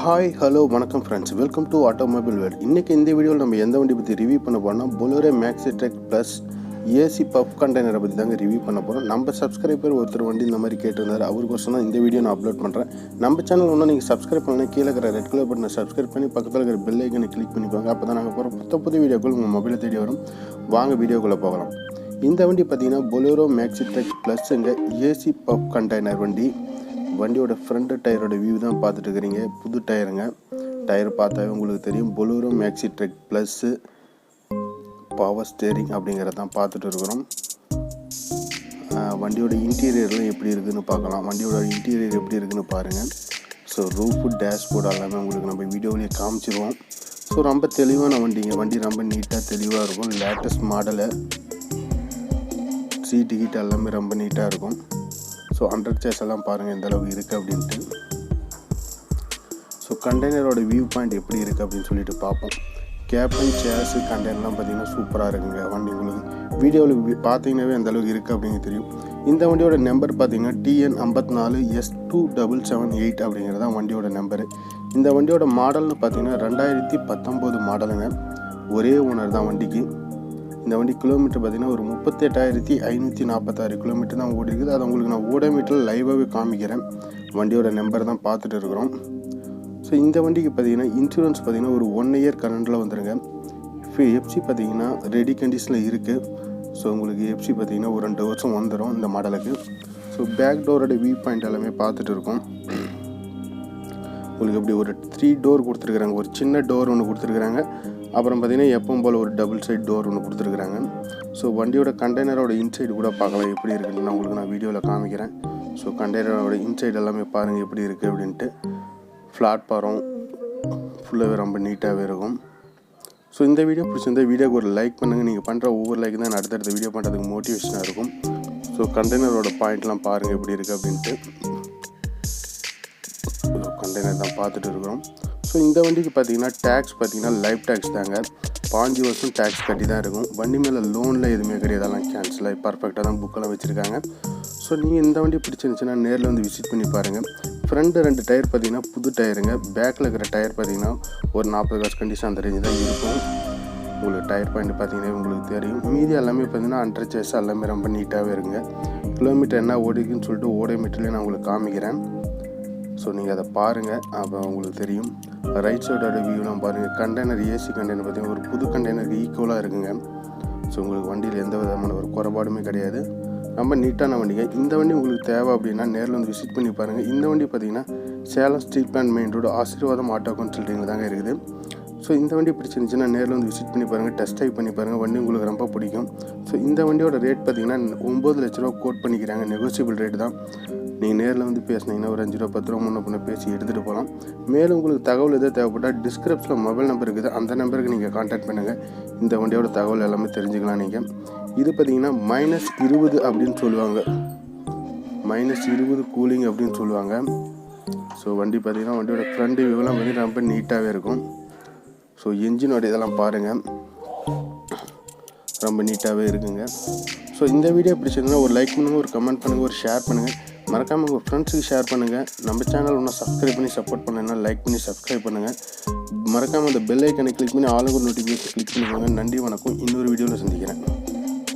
Hi hello வணக்கம் friends, welcome to automobile world. இன்றைக்கி இந்த வீடியோவில் நம்ம எந்த வண்டி பற்றி ரிவ்யூ பண்ண போகிறோம்னா Bolero Maxi Trek plus AC பப் கண்டெய்னரை பற்றி தாங்க ரிவ்யூ பண்ண போகிறோம். நம்ம சப்ஸ்கிரைபர் ஒருத்தர் வண்டி இந்த மாதிரி கேட்டிருந்தார், அவருக்கோசம் தான் இந்த வீடியோ நான் அப்லோட் பண்ணுறேன். நம்ம சேனல் ஒன்றும் நீங்கள் சப்ஸ்கிரைப் பண்ணி கீழே இருக்கிற ரெட் கலர் பட்டனை சப்ஸ்கிரைப் பண்ணி பக்கத்தில் இருக்கிற பெல் ஐக்கனை கிளிக் பண்ணிப்பாங்க. அப்போ தான் நாங்கள் போகிற புது வீடியோக்கள் உங்கள் மொபைலை தேடி வரும். வாங்க வீடியோக்குள்ளே போகலாம். இந்த வண்டி பார்த்தீங்கன்னா Bolero Maxi Trek ப்ளஸ்ங்க ஏசி பப் கண்டெய்னர் வண்டி. வண்டியோட ஃப்ரண்ட் டயரோட வியூ தான் பார்த்துட்டு இருக்கிறீங்க. புது டயருங்க. டயர் பார்த்தாவே உங்களுக்கு தெரியும். Bolero Maxi Trek plus power steering அப்படிங்கிறத தான் பார்த்துட்டு இருக்கிறோம். வண்டியோட இன்டீரியர்லாம் எப்படி இருக்குதுன்னு பார்க்கலாம். வண்டியோட இன்டீரியர் எப்படி இருக்குதுன்னு பாருங்கள். ஸோ ரூஃபு டேஷ்போர்டு எல்லாமே உங்களுக்கு நம்ம வீடியோவிலேயே காமிச்சிருவோம். ஸோ ரொம்ப தெளிவான வண்டிங்க. வண்டி ரொம்ப நீட்டாக தெளிவாக இருக்கும். Latest model. சீட்டு கீட்டு எல்லாமே ரொம்ப நீட்டாக இருக்கும். ஸோ 100 சேர்ஸ் எல்லாம் பாருங்கள் எந்த அளவுக்கு இருக்குது அப்படின்ட்டு. ஸோ கண்டெய்னரோட வியூ பாயிண்ட் எப்படி இருக்குது அப்படின்னு சொல்லிட்டு பார்ப்போம். கேபின் சேர்ஸு கண்டெய்னர்லாம் பார்த்திங்கன்னா சூப்பராக இருக்குங்க. வண்டி உங்களுக்கு வீடியோவில் பார்த்தீங்கன்னாவே எந்த அளவுக்கு இருக்குது அப்படிங்க தெரியும். இந்த வண்டியோட நம்பர் பார்த்திங்கன்னா TN54S2778 அப்படிங்கிறது தான் வண்டியோட நம்பரு. இந்த வண்டியோட மாடல்னு பார்த்திங்கன்னா 2019 மாடலுங்க. ஒரே ஓனர் தான் வண்டிக்கு. இந்த வண்டி கிலோமீட்டர் பார்த்திங்கன்னா ஒரு 38,546 கிலோமீட்டர் தான் ஓடி இருக்குது. அது உங்களுக்கு நான் ஓடோமீட்டரில் லைவாகவே காமிக்கிறேன். வண்டியோட நம்பர் தான் பார்த்துட்டு இருக்கிறோம். ஸோ இந்த வண்டிக்கு பார்த்திங்கன்னா இன்சூரன்ஸ் பார்த்திங்கன்னா ஒரு 1 இயர் கரண்டில் வந்துடுங்க. எஃப்சி பார்த்திங்கன்னா ரெடி கண்டிஷனில் இருக்குது. ஸோ உங்களுக்கு எஃப்சி பார்த்திங்கன்னா ஒரு 2 வருஷம் வந்துடும் இந்த மாடலுக்கு. ஸோ பேக் டோரோட வியூ பாயிண்ட் எல்லாமே பார்த்துட்டு இருக்கோம். உங்களுக்கு அப்படி ஒரு 3 டோர் கொடுத்துருக்குறாங்க. ஒரு சின்ன டோர் ஒன்று கொடுத்துருக்குறாங்க. அப்புறம் பார்த்திங்கன்னா எப்பவும் போல் ஒரு டபுள் சைட் டோர் ஒன்று கொடுத்துருக்குறாங்க. ஸோ வண்டியோட கண்டெய்னரோட இன்சைடு கூட பார்க்கலாம் எப்படி இருக்குன்னு உங்களுக்கு நான் வீடியோவில் காமிக்கிறேன். ஸோ கண்டெய்னரோட இன்சைடு எல்லாமே பாருங்கள் எப்படி இருக்குது அப்படின்ட்டு. பிளாட்ஃபாரம் ஃபுல்லாகவே ரொம்ப நீட்டாகவே இருக்கும். ஸோ இந்த வீடியோ பிடிச்சிருந்த வீடியோக்கு ஒரு லைக் பண்ணுங்கள். நீங்கள் பண்ணுற ஒவ்வொரு லைக் தான் அடுத்தடுத்த வீடியோ பண்ணுறதுக்கு மோட்டிவேஷனாக இருக்கும். ஸோ கண்டெய்னரோட பாயிண்ட்லாம் பாருங்கள் எப்படி இருக்குது அப்படின்ட்டு. கண்டெய்னர் தான் பார்த்துட்டு இருக்கிறோம். ஸோ இந்த வண்டிக்கு பார்த்தீங்கன்னா டேக்ஸ் பார்த்தீங்கன்னா லைஃப் டேக்ஸ் தாங்க. 5 வருஷம் டேக்ஸ் கட்டி தான் இருக்கும். வண்டி மேலே லோனில் எதுவுமே கிடையாது. அதெல்லாம் கேன்சல் ஆகி பர்ஃபெக்டாக தான் புக்கெல்லாம் வச்சுருக்காங்க. ஸோ நீங்கள் இந்த வண்டி பிடிச்சிருந்துச்சுன்னா நேரில் வந்து விசிட் பண்ணி பாருங்கள். ஃப்ரண்ட்டு 2 டயர் பார்த்தீங்கன்னா புது டயருங்க. பேக்கில் இருக்கிற டயர் பார்த்தீங்கன்னா ஒரு 40 காசு கண்டிஷன் அந்த ரேஞ்சு தான் இருக்கும். உங்களுக்கு டயர் பாயிண்ட் பார்த்தீங்கன்னா உங்களுக்கு தெரியும். மீதி எல்லாமே பார்த்தீங்கன்னா 100 சேர்ஸ் எல்லாமே ரொம்ப நீட்டாகவே இருக்குங்க. கிலோமீட்டர் என்ன ஓடிக்குன்னு சொல்லிட்டு ஓடோமீட்டர்லேயே நான் உங்களுக்கு காமிக்கிறேன். ஸோ நீங்கள் அதை பாருங்கள், அப்போ உங்களுக்கு தெரியும். ரைட் சைடோட வியூலாம் பாருங்கள். கண்டெய்னர் ஏசி கண்டெய்னர் பார்த்தீங்கன்னா ஒரு புது கண்டெய்னருக்கு ஈக்குவலாக இருக்குங்க. ஸோ உங்களுக்கு வண்டியில் எந்த விதமான ஒரு குறைபாடுமே கிடையாது. ரொம்ப நீட்டான வண்டிங்க. இந்த வண்டி உங்களுக்கு தேவை அப்படின்னா நேரில் வந்து விசிட் பண்ணி பாருங்கள். இந்த வண்டி பார்த்தீங்கன்னா Salem street plan main road ஆசீர்வாதம் ஆட்டோ கன்சல்டிங்கில் தாங்க இருக்குது. ஸோ இந்த வண்டி பிடிச்சிருந்துச்சுன்னா நேரில் வந்து விசிட் பண்ணி பாருங்கள். டெஸ்ட் ட்ரைவ் பண்ணி பாருங்கள். வண்டி உங்களுக்கு ரொம்ப பிடிக்கும். ஸோ இந்த வண்டியோட ரேட் பார்த்தீங்கன்னா 9 லட்ச ரூபா கோட் பண்ணிக்கிறாங்க. நெகோசியபிள் ரேட் தான். நீங்கள் நேரில் வந்து பேசினீங்கன்னா ஒரு 5 ரூபா 10 ரூபா முன்ன பண்ண பேசி எடுத்துகிட்டு போகலாம். மேலும் உங்களுக்கு தகவல் எதாவது தேவைப்பட்டால் டிஸ்கிரிப்ஷனில் மொபைல் நம்பர் இருக்குது. அந்த நம்பருக்கு நீங்கள் கான்டாக்ட் பண்ணுங்கள். இந்த வண்டியோட தகவல் எல்லாமே தெரிஞ்சுக்கலாம் நீங்கள். இது பார்த்தீங்கன்னா -20 அப்படின்னு சொல்லுவாங்க. -20 கூலிங் அப்படின்னு சொல்லுவாங்க. ஸோ வண்டி பார்த்தீங்கன்னா வண்டியோட ஃப்ரண்ட் வியூலாம் வந்து ரொம்ப நீட்டாகவே இருக்கும். ஸோ என்ஜினோட இதெல்லாம் பாருங்கள், ரொம்ப நீட்டாகவே இருக்குங்க. ஸோ இந்த வீடியோ பிடிச்சிருந்தா ஒரு லைக் பண்ணுங்கள், ஒரு கமெண்ட் பண்ணுங்கள், ஒரு ஷேர் பண்ணுங்கள். மறக்காமல் உங்கள் ஃப்ரெண்ட்ஸுக்கு ஷேர் பண்ணுங்கள். நம்ம சேனல் ஒன்றும் சப்ஸ்கிரைப் பண்ணி சப்போர்ட் பண்ணுன்னா லைக் பண்ணி சப்ஸ்கிரைப் பண்ணுங்கள். மறக்காமல் அந்த பெல் ஐக்கனை கிளிக் பண்ணி ஆளுங்க நோட்டிஃபிகேஷன் கிளிக் பண்ணிக்கோங்க. நன்றி, வணக்கம். இன்னொரு வீடியோவில் சந்திக்கிறேன்.